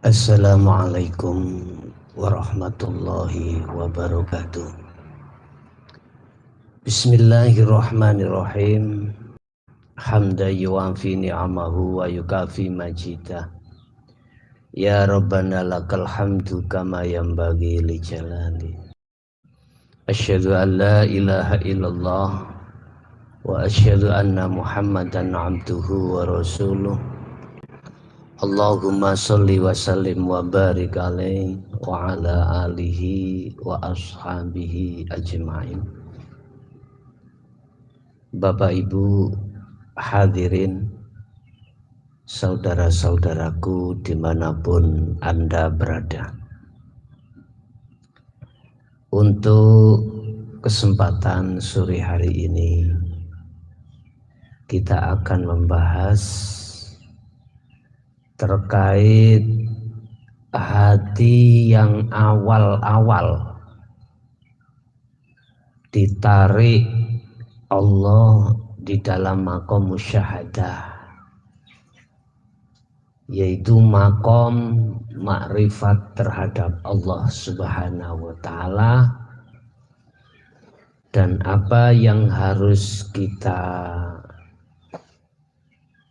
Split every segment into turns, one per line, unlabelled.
Assalamualaikum warahmatullahi wabarakatuh. Bismillahirrahmanirrahim. Hamda yuwafi ni'amahu wa yukafi majidah. Ya Rabbana lakal hamdu kama yanbaghi li jalali. Asyhadu an la ilaha illallah wa asyhadu anna Muhammadan abduhu wa rasuluh. Allahumma sholli wa sallim wa barik alaihi wa ala alihi wa ashabihi ajma'in. Bapak Ibu hadirin, saudara-saudaraku dimanapun Anda berada, untuk kesempatan sore hari ini kita akan membahas terkait hati yang awal-awal ditarik Allah di dalam makom musyahadah, yaitu makom makrifat terhadap Allah Subhanahu wa Ta'ala, dan apa yang harus kita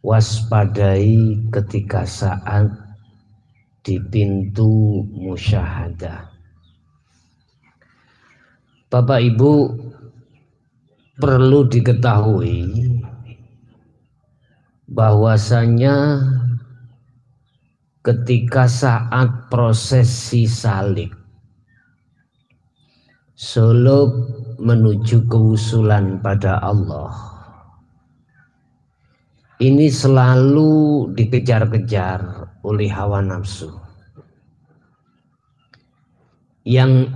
waspadai ketika saat di pintu musyahadah. Bapak Ibu, perlu diketahui bahwasanya ketika saat prosesi salib suluk menuju kewusulan pada Allah, ini selalu dikejar-kejar oleh hawa nafsu. Yang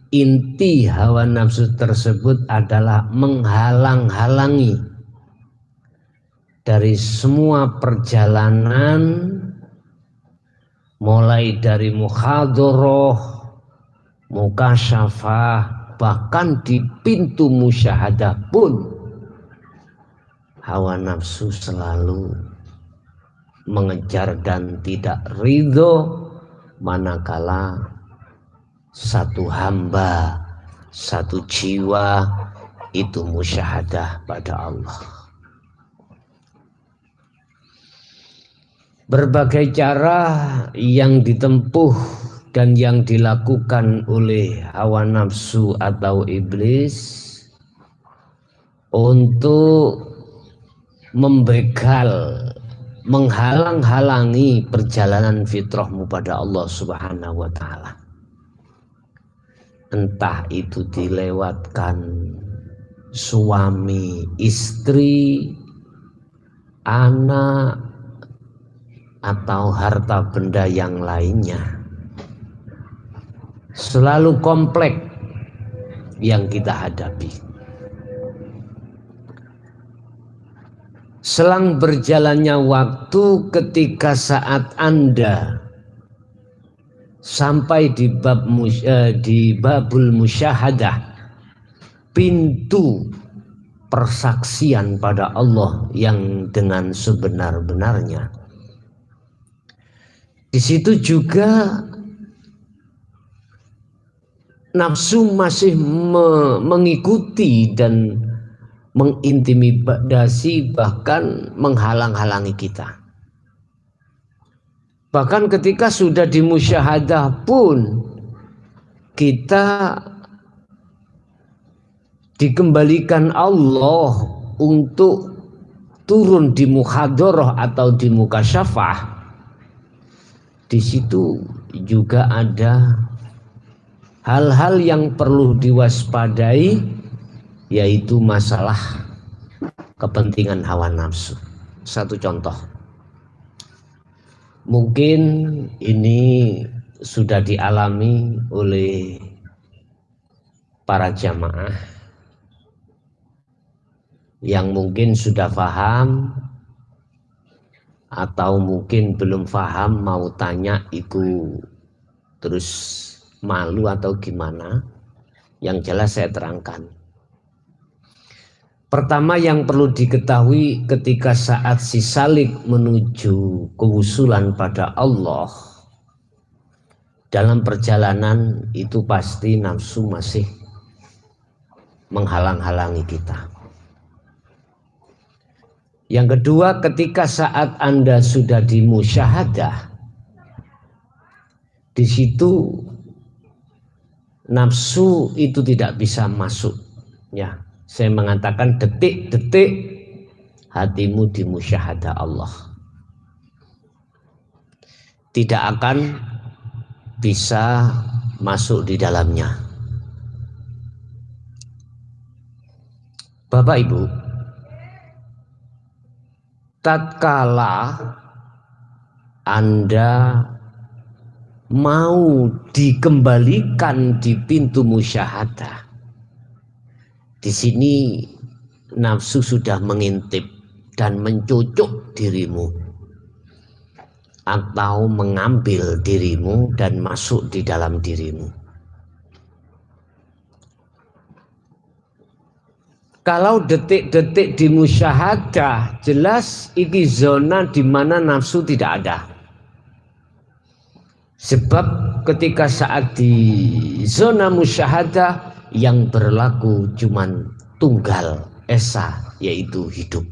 inti hawa nafsu tersebut adalah menghalang-halangi dari semua perjalanan, mulai dari muhadharah, mukasyafah, bahkan di pintu musyahadah pun hawa nafsu selalu mengejar dan tidak ridho manakala satu hamba, satu jiwa itu musyahadah pada Allah. Berbagai cara yang ditempuh dan yang dilakukan oleh hawa nafsu atau iblis untuk membegal, menghalang-halangi perjalanan fitrahmu pada Allah Subhanahu wa Ta'ala. Entah itu dilewatkan suami, istri, anak, atau harta benda yang lainnya. Selalu kompleks yang kita hadapi. Selang berjalannya waktu, ketika saat Anda sampai di babul musyahadah, pintu persaksian pada Allah yang dengan sebenar-benarnya, di situ juga nafsu masih mengikuti dan mengintimidasi, bahkan menghalang-halangi kita. Bahkan ketika sudah di musyahadah pun kita dikembalikan Allah untuk turun di muhadharah atau di mukasyafah. Di situ juga ada hal-hal yang perlu diwaspadai, yaitu masalah kepentingan hawa nafsu. Satu contoh, mungkin ini sudah dialami oleh para jamaah yang mungkin sudah paham, atau mungkin belum paham mau tanya itu terus malu atau gimana. Yang jelas saya terangkan. Pertama yang perlu diketahui ketika saat si salib menuju kewusulan pada Allah, dalam perjalanan itu pasti nafsu masih menghalang-halangi kita. Yang kedua, ketika saat Anda sudah dimusyahadah, di situ nafsu itu tidak bisa masuk. Ya, saya mengatakan detik-detik hatimu dimusyahadah Allah, tidak akan bisa masuk di dalamnya. Bapak Ibu, tatkala Anda mau dikembalikan di pintu musyahadah, di sini nafsu sudah mengintip dan mencucuk dirimu atau mengambil dirimu dan masuk di dalam dirimu. Kalau detik-detik di musyahadah, jelas ini zona di mana nafsu tidak ada. Sebab ketika saat di zona musyahadah yang berlaku cuman tunggal esa, yaitu hidup.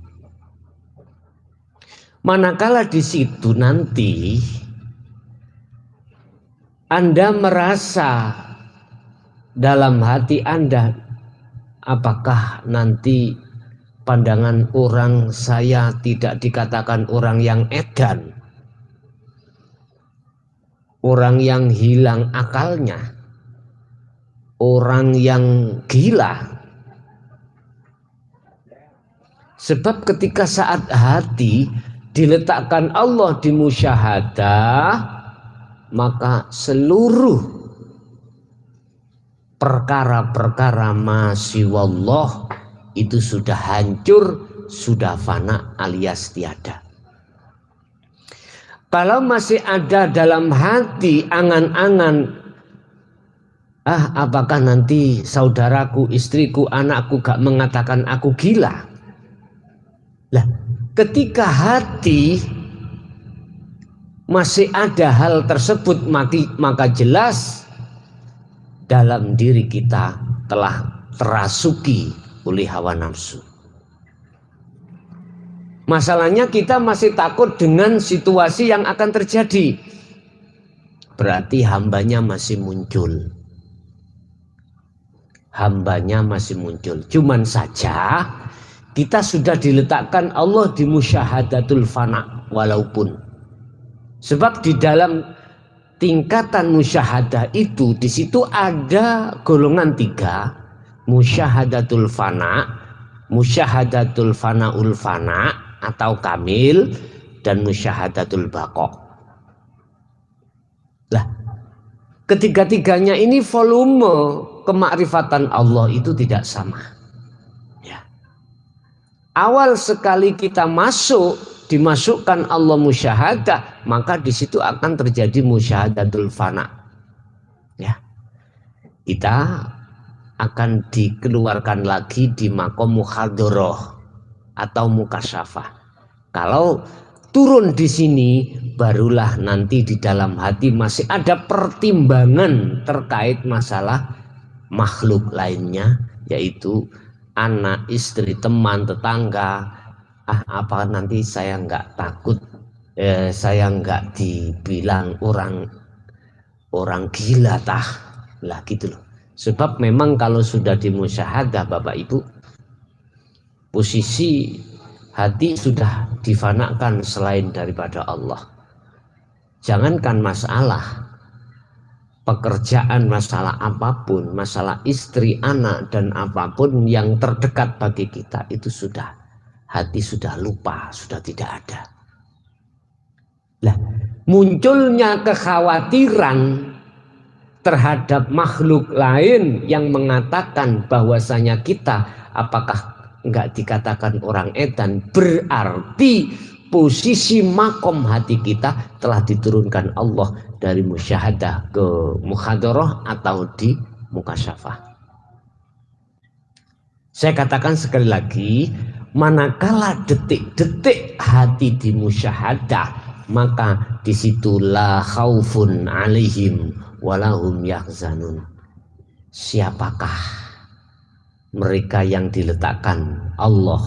Manakala di situ nanti Anda merasa dalam hati Anda, apakah nanti pandangan orang saya tidak dikatakan orang yang edan, orang yang hilang akalnya, orang yang gila. Sebab ketika saat hati diletakkan Allah di musyahadah, maka seluruh perkara-perkara masiwallah itu sudah hancur, sudah fana alias tiada. Kalau masih ada dalam hati angan-angan, apakah nanti saudaraku, istriku, anakku gak mengatakan aku gila? Lah, ketika hati masih ada hal tersebut, maka jelas dalam diri kita telah terasuki oleh hawa nafsu. Masalahnya kita masih takut dengan situasi yang akan terjadi. Berarti hambanya masih muncul. Hambanya masih muncul. Cuman saja kita sudah diletakkan Allah di musyahadatul fana walaupun. Sebab di dalam tingkatan musyahadah itu, di situ ada golongan 3, musyahadatul fana, musyahadatul fanaul fana atau kamil, dan musyahadatul baqo. Lah, ketiga-tiganya ini volume kemakrifatan Allah itu tidak sama. Ya. Awal sekali kita masuk, dimasukkan Allah musyahadah, maka di situ akan terjadi musyahadatul fana. Ya. Kita akan dikeluarkan lagi di makom muhadharah atau mukasyafah. Kalau turun di sini, barulah nanti di dalam hati masih ada pertimbangan terkait masalah makhluk lainnya, yaitu anak, istri, teman, tetangga. Apa nanti saya nggak takut, saya nggak dibilang orang gila tah, lah gitu loh. Sebab memang kalau sudah dimusyahadah Bapak Ibu, posisi hati sudah difanakan selain daripada Allah. Jangankan masalah pekerjaan, masalah apapun, masalah istri, anak, dan apapun yang terdekat bagi kita, itu sudah, hati sudah lupa, sudah tidak ada. Lah, munculnya kekhawatiran terhadap makhluk lain yang mengatakan bahwasanya kita apakah enggak dikatakan orang edan, berarti posisi makom hati kita telah diturunkan Allah dari musyahadah ke muhadharah atau di mukasyafah. Saya katakan sekali lagi, manakala detik-detik hati di musyahadah, maka di situ la khaufun alaihim walahum yahzanun. Siapakah mereka yang diletakkan Allah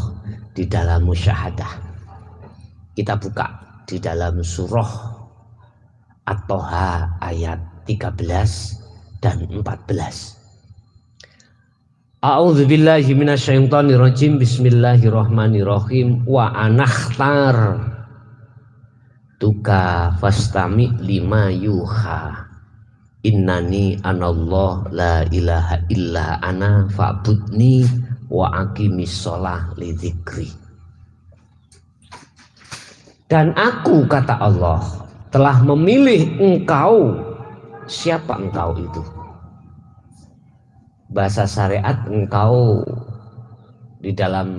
di dalam musyahadah? Kita buka di dalam surah At-Toha ayat 13 dan 14. A'udzubillahi minasyaitonirrajim. Bismillahirrahmanirrahim. Wa anakhtar tuka fastami lima yuha innani anallah la ilaha illa ana fa'budni wa aqimis sholah li dzikri. Dan aku, kata Allah, telah memilih engkau. Siapa engkau itu? Bahasa syariat engkau di dalam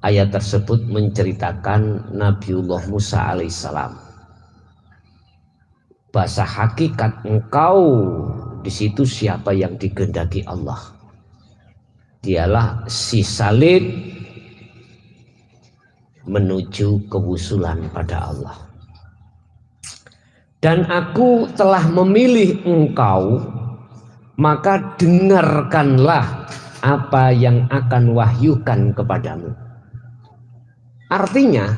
ayat tersebut menceritakan Nabiullah Musa alaihissalam. Bahasa hakikat engkau di situ siapa yang dikehendaki Allah. Dialah si salib menuju kewusulan pada Allah. Dan aku telah memilih engkau, maka dengarkanlah apa yang akan wahyukan kepadamu. Artinya,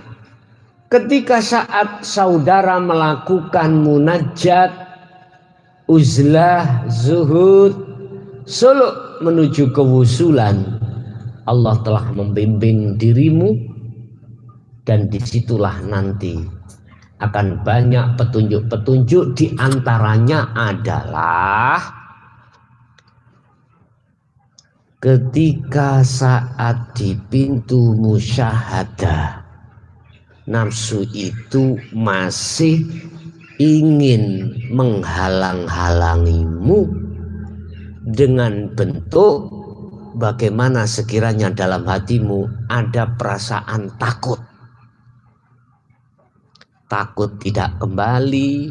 ketika saat saudara melakukan munajat, uzlah, zuhud, suluk menuju kewusulan, Allah telah membimbing dirimu, dan disitulah nanti akan banyak petunjuk-petunjuk. Di antaranya adalah ketika saat di pintu musyahadah, nafsu itu masih ingin menghalang-halangimu dengan bentuk bagaimana sekiranya dalam hatimu ada perasaan takut. Takut tidak kembali,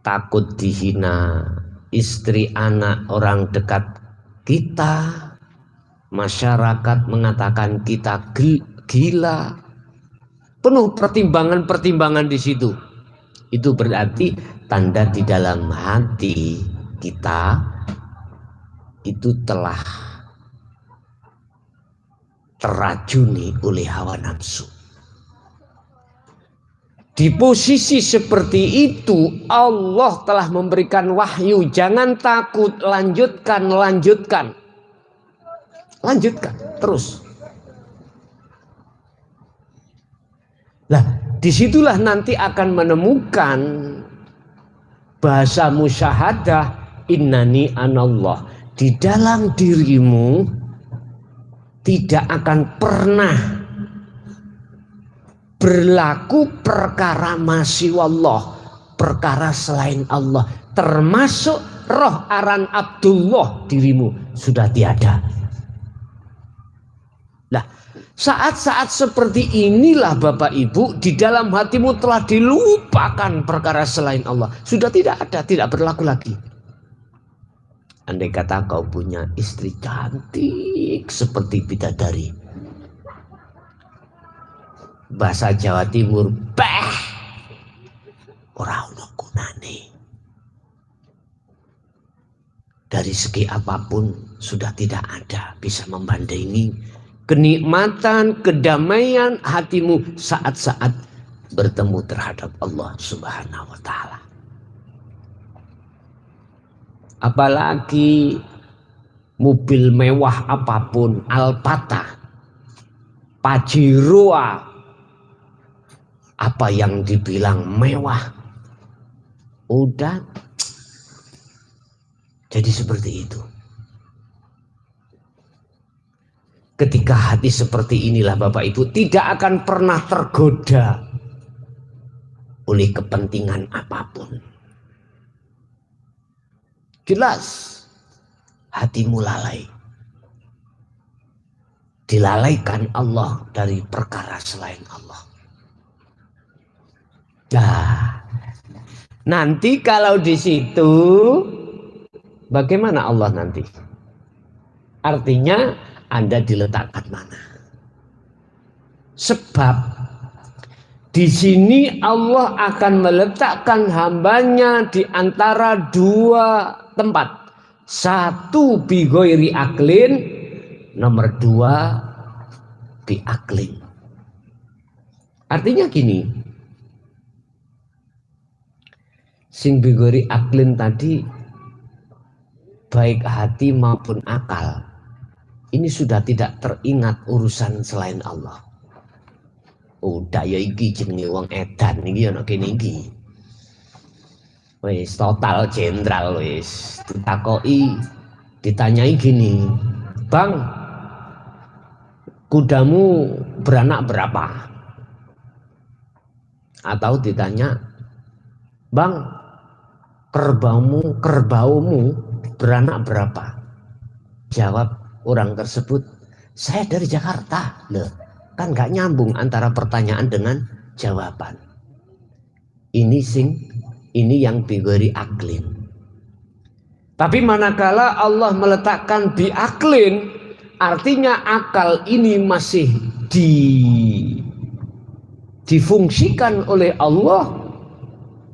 takut dihina istri, anak, orang dekat kita, masyarakat mengatakan kita gila, penuh pertimbangan-pertimbangan di situ. Itu berarti tanda di dalam hati kita itu telah terracuni oleh hawa nafsu. Di posisi seperti itu Allah telah memberikan wahyu, jangan takut, lanjutkan terus. Nah, disitulah nanti akan menemukan bahasa musyahadah, innani anallah. Di dalam dirimu tidak akan pernah berlaku perkara masiwallah, perkara selain Allah, termasuk roh aran Abdullah, dirimu sudah tiada. Nah, saat-saat seperti inilah Bapak Ibu, di dalam hatimu telah dilupakan perkara selain Allah, sudah tidak ada, tidak berlaku lagi. Andai kata kau punya istri cantik seperti bidadari, bahasa Jawa Timur, ora ono gunane. Dari segi apapun sudah tidak ada bisa membandingi kenikmatan, kedamaian hatimu saat-saat bertemu terhadap Allah Subhanahu wa ta'ala. Apalagi mobil mewah apapun, Alphata, Pajero, apa yang dibilang mewah, udah jadi seperti itu. Ketika hati seperti inilah Bapak Ibu tidak akan pernah tergoda oleh kepentingan apapun. Jelas hatimu lalai, dilalaikan Allah dari perkara selain Allah. Nah, nanti kalau di situ bagaimana Allah nanti? Artinya Anda diletakkan mana? Sebab Di sini Allah akan meletakkan hambanya di antara dua tempat. Satu bi ghairi aklin, nomor dua bi aklin. Artinya gini, sing bi ghairi aklin tadi baik hati maupun akal ini sudah tidak teringat urusan selain Allah. Udah ya iki jenenge wong edan iki ana kene iki. Wis total jenderal wis ditakoki, ditanyai gini, "Bang, kudamu beranak berapa?" Atau ditanya, "Bang, kerbaumu beranak berapa?" Jawab orang tersebut, "Saya dari Jakarta." Loh, kan gak nyambung antara pertanyaan dengan jawaban. Ini yang bi ghairi aklin. Tapi manakala Allah meletakkan bi aklin, artinya akal ini masih difungsikan oleh Allah.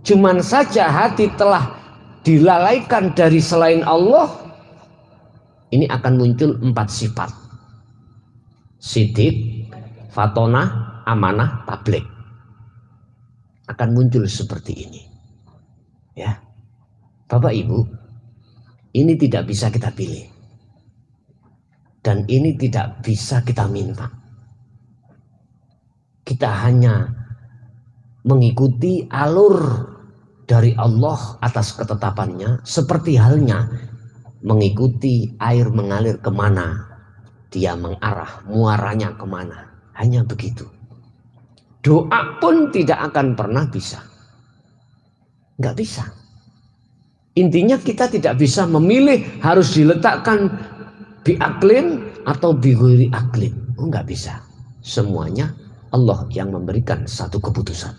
Cuman saja hati telah dilalaikan dari selain Allah. Ini akan muncul 4 sifat. Sidik, fatonah, amanah, tabligh. Akan muncul seperti ini. Ya. Bapak Ibu, ini tidak bisa kita pilih. Dan ini tidak bisa kita minta. Kita hanya mengikuti alur dari Allah atas ketetapannya, seperti halnya mengikuti air mengalir kemana dia mengarah, muaranya kemana. Hanya begitu. Doa pun tidak akan pernah bisa. Nggak bisa. Intinya kita tidak bisa memilih harus diletakkan bi aklin atau bi ghairi aklin. Nggak bisa. Semuanya Allah yang memberikan satu keputusan.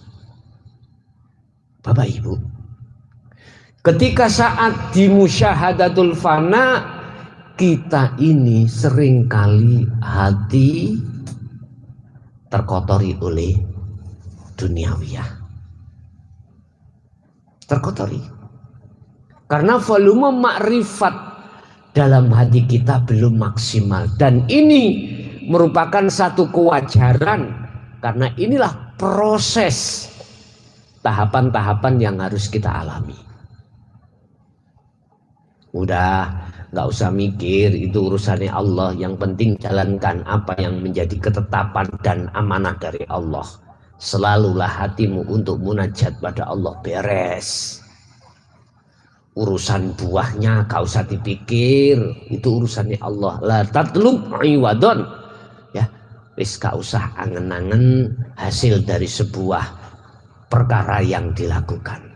Bapak Ibu, ketika saat di musyahadatul fana, kita ini seringkali hati terkotori oleh duniawiyah. Terkotori. Karena volume makrifat dalam hati kita belum maksimal. Dan ini merupakan satu kewajaran. Karena inilah proses tahapan-tahapan yang harus kita alami. Udah, gak usah mikir, itu urusannya Allah. Yang penting jalankan apa yang menjadi ketetapan dan amanah dari Allah. Selalulah hatimu untuk munajat pada Allah, beres. Urusan buahnya gak usah dipikir, itu urusannya Allah. La tatlub iwadon. Ya, wis gak usah angen-angen hasil dari sebuah perkara yang dilakukan.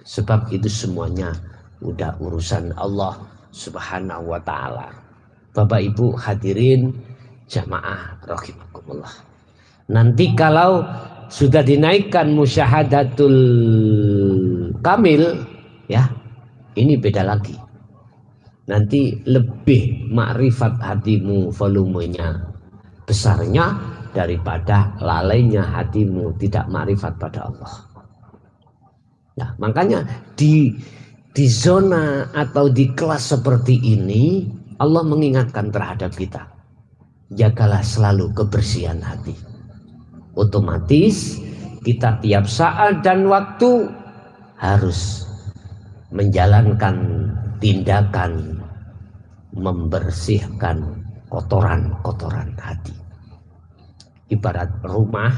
Sebab itu semuanya udah urusan Allah Subhanahu wa ta'ala. Bapak Ibu hadirin jamaah rahimakumullah. Nanti kalau sudah dinaikkan musyahadatul kamil, ya, ini beda lagi. Nanti lebih makrifat hatimu volumenya besarnya daripada lalainya hatimu tidak makrifat pada Allah. Nah, makanya di zona atau di kelas seperti ini Allah mengingatkan terhadap kita, jagalah selalu kebersihan hati. Otomatis kita tiap saat dan waktu harus menjalankan tindakan membersihkan kotoran-kotoran hati. Ibarat rumah,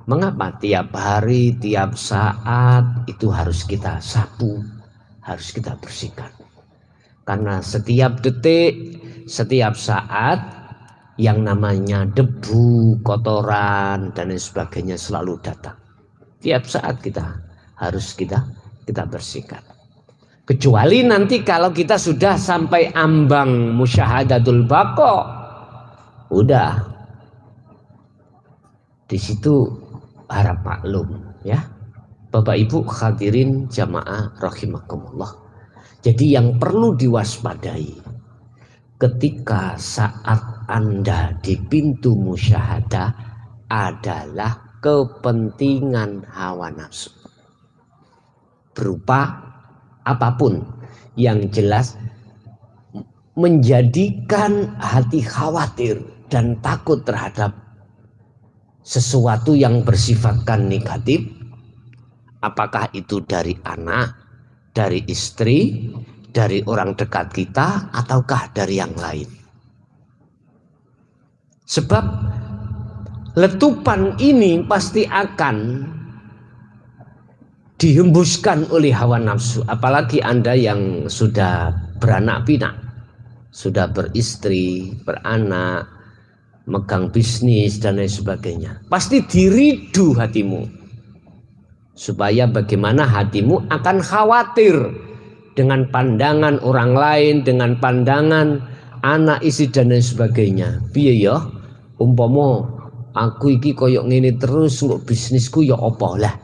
mengapa tiap hari, tiap saat itu harus kita sapu, harus kita bersihkan? Karena setiap detik, setiap saat yang namanya debu, kotoran dan lain sebagainya selalu datang. Tiap saat harus kita bersihkan. Kecuali nanti kalau kita sudah sampai ambang musyahadatul baqa, udah di situ harap maklum, ya. Bapak Ibu hadirin jamaah rahimakumullah. Jadi yang perlu diwaspadai ketika saat Anda di pintu musyahadah adalah kepentingan hawa nafsu. Berupa apapun yang jelas menjadikan hati khawatir dan takut terhadap sesuatu yang bersifatkan negatif, apakah itu dari anak, dari istri, dari orang dekat kita, ataukah dari yang lain. Sebab letupan ini pasti akan dihembuskan oleh hawa nafsu, apalagi Anda yang sudah beranak pinak, sudah beristri, beranak, megang bisnis dan lain sebagainya. Pasti diridu hatimu, supaya bagaimana hatimu akan khawatir dengan pandangan orang lain, dengan pandangan anak, istri dan lain sebagainya. Piye ya, umpama aku iki koyok ngene terus kok bisnisku ya apa lah.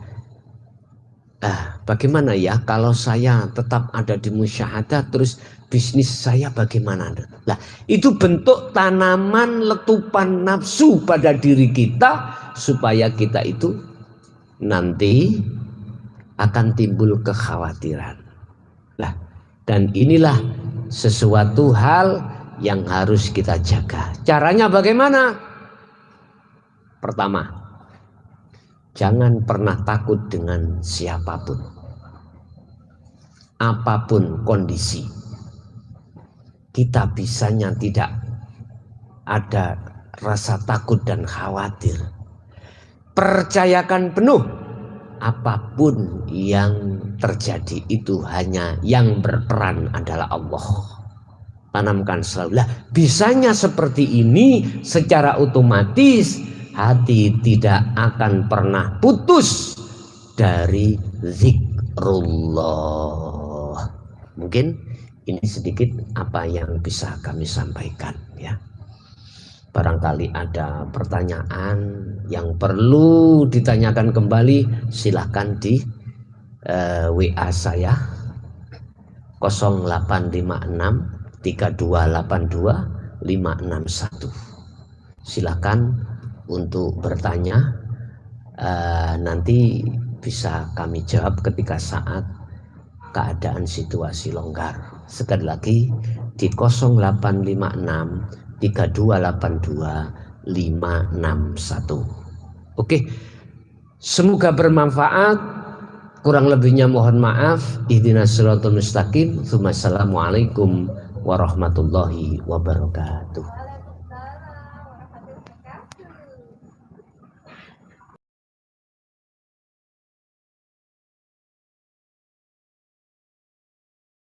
Bagaimana ya kalau saya tetap ada di musyahadah terus bisnis saya bagaimana? Lah, itu bentuk tanaman letupan nafsu pada diri kita supaya kita itu nanti akan timbul kekhawatiran. Lah, dan inilah sesuatu hal yang harus kita jaga. Caranya bagaimana? Pertama, jangan pernah takut dengan siapapun. Apapun kondisi, kita bisanya tidak ada rasa takut dan khawatir. Percayakan penuh, apapun yang terjadi itu hanya yang berperan adalah Allah. Tanamkan selalu. Lah, bisanya seperti ini secara otomatis hati tidak akan pernah putus dari zikrullah. Mungkin ini sedikit apa yang bisa kami sampaikan ya. Barangkali ada pertanyaan yang perlu ditanyakan kembali, silahkan di WA saya 0856 3282 561. Silahkan untuk bertanya, nanti bisa kami jawab ketika saat keadaan situasi longgar. Sekali lagi di 0856 3282 561. Oke, semoga bermanfaat. Kurang lebihnya mohon maaf. Ihdinas siratal mustaqim. Assalamualaikum warahmatullahi wabarakatuh.